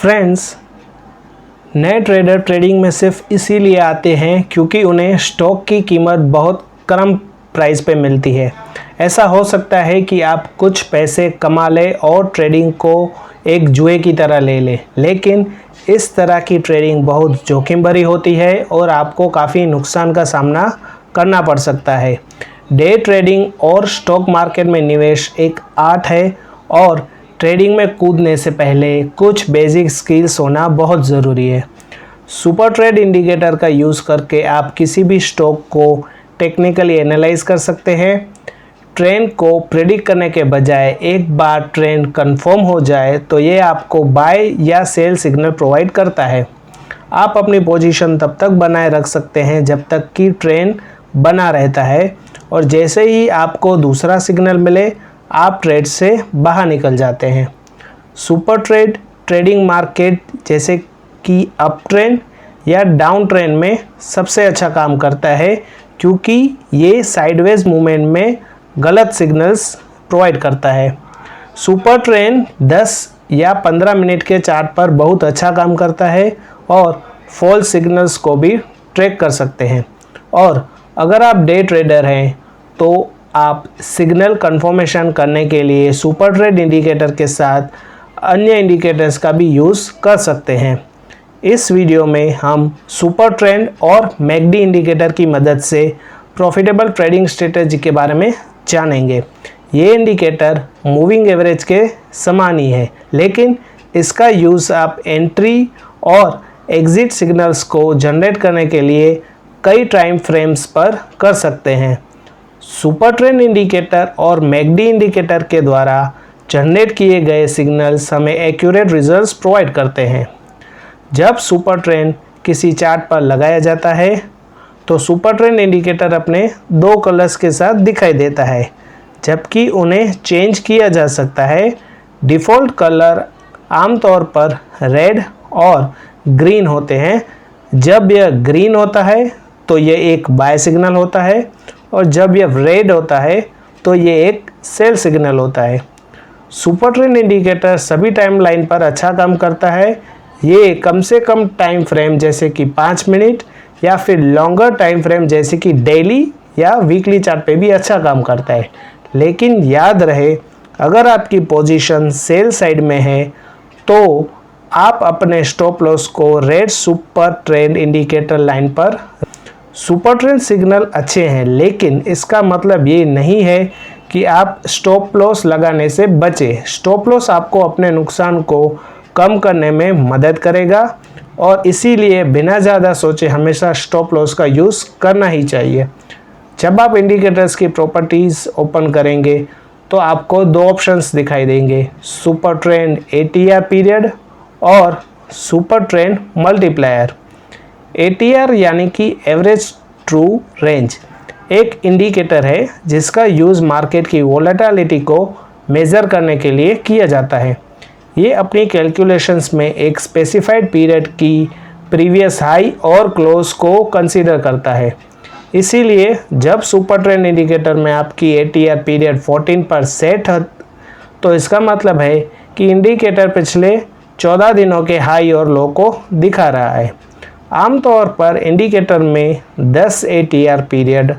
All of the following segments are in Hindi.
फ्रेंड्स, नए ट्रेडर ट्रेडिंग में सिर्फ इसीलिए आते हैं क्योंकि उन्हें स्टॉक की कीमत बहुत कम प्राइस पे मिलती है। ऐसा हो सकता है कि आप कुछ पैसे कमा लें और ट्रेडिंग को एक जुए की तरह ले लें, लेकिन इस तरह की ट्रेडिंग बहुत जोखिम भरी होती है और आपको काफ़ी नुकसान का सामना करना पड़ सकता है। डे ट्रेडिंग और स्टॉक मार्केट में निवेश एक आर्ट है और ट्रेडिंग में कूदने से पहले कुछ बेसिक स्किल्स होना बहुत ज़रूरी है। सुपर ट्रेड इंडिकेटर का यूज़ करके आप किसी भी स्टॉक को टेक्निकली एनालाइज कर सकते हैं। ट्रेंड को प्रेडिक्ट करने के बजाय एक बार ट्रेंड कंफर्म हो जाए तो ये आपको बाय या सेल सिग्नल प्रोवाइड करता है। आप अपनी पोजीशन तब तक बनाए रख सकते हैं जब तक कि ट्रेंड बना रहता है और जैसे ही आपको दूसरा सिग्नल मिले आप ट्रेड से बाहर निकल जाते हैं। सुपर ट्रेड ट्रेडिंग मार्केट जैसे कि अप ट्रेंड या डाउन ट्रेंड में सबसे अच्छा काम करता है क्योंकि ये साइडवेज मूवमेंट में गलत सिग्नल्स प्रोवाइड करता है। सुपर ट्रेंड 10 या 15 मिनट के चार्ट पर बहुत अच्छा काम करता है और फॉल्स सिग्नल्स को भी ट्रैक कर सकते हैं। और अगर आप डे ट्रेडर हैं तो आप सिग्नल कंफर्मेशन करने के लिए सुपर ट्रेड इंडिकेटर के साथ अन्य इंडिकेटर्स का भी यूज़ कर सकते हैं। इस वीडियो में हम सुपर ट्रेंड और मैकडी इंडिकेटर की मदद से प्रॉफिटेबल ट्रेडिंग स्ट्रेटजी के बारे में जानेंगे। ये इंडिकेटर मूविंग एवरेज के समान ही है, लेकिन इसका यूज़ आप एंट्री और एग्जिट सिग्नल्स को जनरेट करने के लिए कई टाइम फ्रेम्स पर कर सकते हैं। सुपर ट्रेंड इंडिकेटर और मैकडी इंडिकेटर के द्वारा जनरेट किए गए सिग्नल्स हमें एक्यूरेट रिजल्ट्स प्रोवाइड करते हैं। जब सुपर ट्रेंड किसी चार्ट पर लगाया जाता है तो सुपर ट्रेंड इंडिकेटर अपने 2 कलर्स के साथ दिखाई देता है, जबकि उन्हें चेंज किया जा सकता है। डिफ़ॉल्ट कलर आमतौर पर रेड और ग्रीन होते हैं। जब यह ग्रीन होता है तो यह एक बाय सिग्नल होता है और जब यह रेड होता है तो ये एक सेल सिग्नल होता है। सुपर ट्रेंड इंडिकेटर सभी टाइम लाइन पर अच्छा काम करता है। ये कम से कम टाइम फ्रेम जैसे कि 5 मिनट या फिर लॉन्गर टाइम फ्रेम जैसे कि डेली या वीकली चार्ट पे भी अच्छा काम करता है। लेकिन याद रहे, अगर आपकी पोजीशन सेल साइड में है तो आप अपने स्टॉप लॉस को red super trend indicator line पर। सुपर ट्रेंड सिग्नल अच्छे हैं, लेकिन इसका मतलब ये नहीं है कि आप स्टॉप लॉस लगाने से बचें। स्टॉप लॉस आपको अपने नुकसान को कम करने में मदद करेगा और इसीलिए बिना ज़्यादा सोचे हमेशा स्टॉप लॉस का यूज़ करना ही चाहिए। जब आप इंडिकेटर्स की प्रॉपर्टीज़ ओपन करेंगे तो आपको 2 ऑप्शंस दिखाई देंगे, सुपर ट्रेंड ATR पीरियड और सुपर ट्रेंड मल्टीप्लायर। ATR यानी कि एवरेज ट्रू रेंज एक इंडिकेटर है जिसका यूज़ मार्केट की वोलेटिलिटी को मेज़र करने के लिए किया जाता है। ये अपनी कैलकुलेशंस में एक स्पेसिफाइड पीरियड की प्रीवियस हाई और क्लोज को कंसीडर करता है। इसीलिए जब सुपर ट्रेंड इंडिकेटर में आपकी ATR पीरियड 14 पर सेट है तो इसका मतलब है कि इंडिकेटर पिछले 14 दिनों के हाई और लो को दिखा रहा है। आमतौर पर इंडिकेटर में 10 ATR पीरियड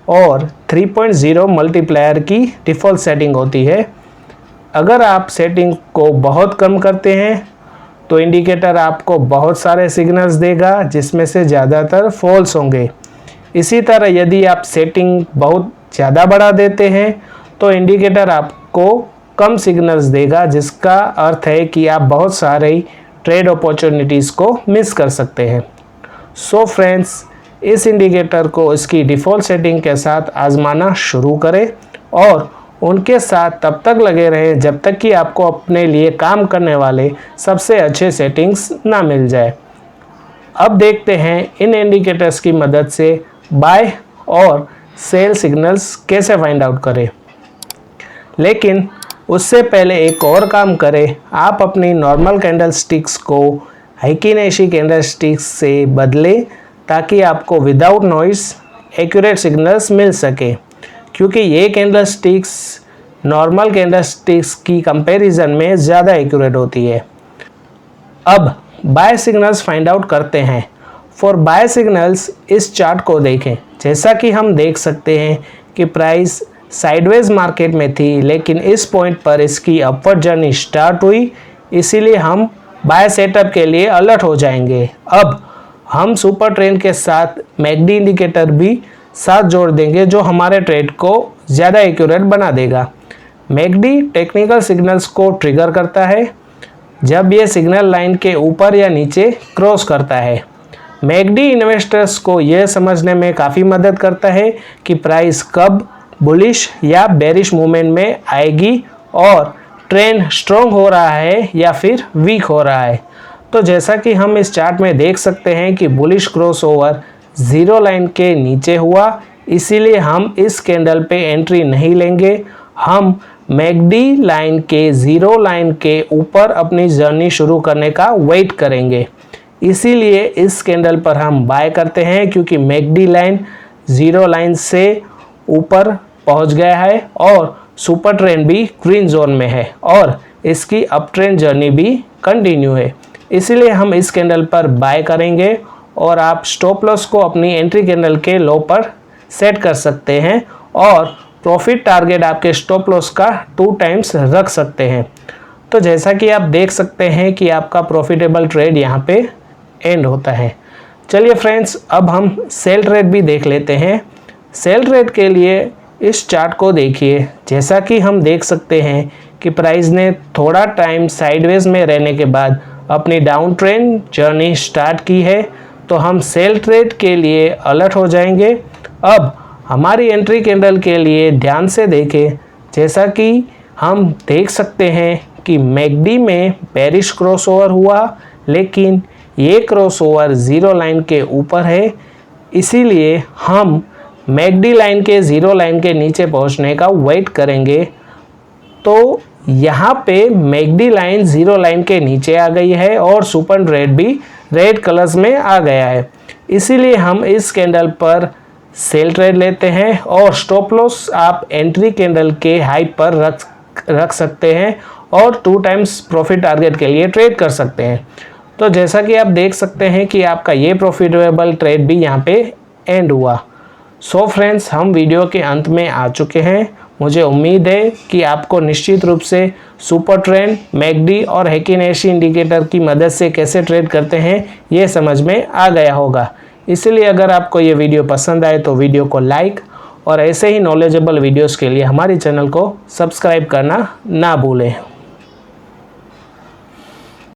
और 3.0 मल्टीप्लायर की डिफ़ॉल्ट सेटिंग होती है। अगर आप सेटिंग को बहुत कम करते हैं तो इंडिकेटर आपको बहुत सारे सिग्नल्स देगा जिसमें से ज़्यादातर फॉल्स होंगे। इसी तरह यदि आप सेटिंग बहुत ज़्यादा बढ़ा देते हैं तो इंडिकेटर आपको कम सिग्नल्स देगा, जिसका अर्थ है कि आप बहुत सारे ट्रेड अपॉर्चुनिटीज़ को मिस कर सकते हैं। सो फ्रेंड्स, इस इंडिकेटर को इसकी डिफ़ॉल्ट सेटिंग के साथ आजमाना शुरू करें और उनके साथ तब तक लगे रहें जब तक कि आपको अपने लिए काम करने वाले सबसे अच्छे सेटिंग्स ना मिल जाए। अब देखते हैं इन इंडिकेटर्स की मदद से बाय और सेल सिग्नल्स कैसे फाइंड आउट करें। लेकिन उससे पहले एक और काम करें, आप अपनी नॉर्मल कैंडल स्टिक्स को हाइकी नेशी कैंडल स्टिक्स से बदलें ताकि आपको विदाउट नॉइस एक्यूरेट सिग्नल्स मिल सके, क्योंकि ये candle sticks normal candle sticks की कंपैरिजन में ज़्यादा एक्यूरेट होती है। अब बाय सिग्नल्स फाइंड आउट करते हैं। फॉर बाय सिग्नल्स इस चार्ट को देखें। जैसा कि हम देख सकते हैं कि प्राइस साइडवेज मार्केट में थी, लेकिन इस पॉइंट पर इसकी अपवर्ड जर्नी स्टार्ट हुई, इसीलिए हम बाय सेटअप के लिए अलर्ट हो जाएंगे। अब हम सुपर ट्रेंड के साथ मैकडी इंडिकेटर भी साथ जोड़ देंगे, जो हमारे ट्रेड को ज़्यादा एक्यूरेट बना देगा। मैकडी टेक्निकल सिग्नल्स को ट्रिगर करता है जब ये सिग्नल लाइन के ऊपर या नीचे क्रॉस करता है। मैकडी इन्वेस्टर्स को यह समझने में काफ़ी मदद करता है कि प्राइस कब बुलिश या बेरिश मूवमेंट में आएगी और ट्रेंड स्ट्रॉन्ग हो रहा है या फिर वीक हो रहा है। तो जैसा कि हम इस चार्ट में देख सकते हैं कि बुलिश क्रॉसओवर ज़ीरो लाइन के नीचे हुआ, इसीलिए हम इस कैंडल पे एंट्री नहीं लेंगे। हम मैकडी लाइन के ज़ीरो लाइन के ऊपर अपनी जर्नी शुरू करने का वेट करेंगे, इसीलिए इस कैंडल पर हम बाय करते हैं, क्योंकि मैकडी लाइन ज़ीरो लाइन से ऊपर पहुंच गया है और सुपर ट्रेंड भी ग्रीन जोन में है और इसकी अप ट्रेंड जर्नी भी कंटिन्यू है, इसीलिए हम इस कैंडल पर बाय करेंगे। और आप स्टॉप लॉस को अपनी एंट्री कैंडल के लो पर सेट कर सकते हैं और प्रॉफिट टारगेट आपके स्टॉप लॉस का 2 टाइम्स रख सकते हैं। तो जैसा कि आप देख सकते हैं कि आपका प्रॉफिटेबल ट्रेड यहाँ पे एंड होता है। चलिए फ्रेंड्स, अब हम सेल ट्रेड भी देख लेते हैं। सेल ट्रेड के लिए इस चार्ट को देखिए। जैसा कि हम देख सकते हैं कि प्राइस ने थोड़ा टाइम साइडवेज में रहने के बाद अपनी डाउन ट्रेंड जर्नी स्टार्ट की है, तो हम सेल ट्रेड के लिए अलर्ट हो जाएंगे। अब हमारी एंट्री कैंडल के लिए ध्यान से देखें। जैसा कि हम देख सकते हैं कि मैकडी में बेरिश क्रॉसओवर हुआ, लेकिन ये क्रॉसओवर ज़ीरो लाइन के ऊपर है, इसीलिए हम मैकडी लाइन के ज़ीरो लाइन के नीचे पहुंचने का वेट करेंगे। तो यहाँ पे मैकडी लाइन ज़ीरो लाइन के नीचे आ गई है और सुपर ट्रेंड भी रेड कलर्स में आ गया है, इसीलिए हम इस कैंडल पर सेल ट्रेड लेते हैं और स्टॉप लॉस आप एंट्री कैंडल के हाई पर रख सकते हैं और 2 टाइम्स प्रॉफिट टारगेट के लिए ट्रेड कर सकते हैं। तो जैसा कि आप देख सकते हैं कि आपका ये प्रॉफिटेबल ट्रेड भी यहाँ पे एंड हुआ। सो फ्रेंड्स, हम वीडियो के अंत में आ चुके हैं। मुझे उम्मीद है कि आपको निश्चित रूप से सुपर ट्रेंड, मैकडी और हेकिनेशी इंडिकेटर की मदद से कैसे ट्रेड करते हैं ये समझ में आ गया होगा। इसलिए अगर आपको ये वीडियो पसंद आए तो वीडियो को लाइक और ऐसे ही नॉलेजेबल वीडियोस के लिए हमारे चैनल को सब्सक्राइब करना ना भूलें।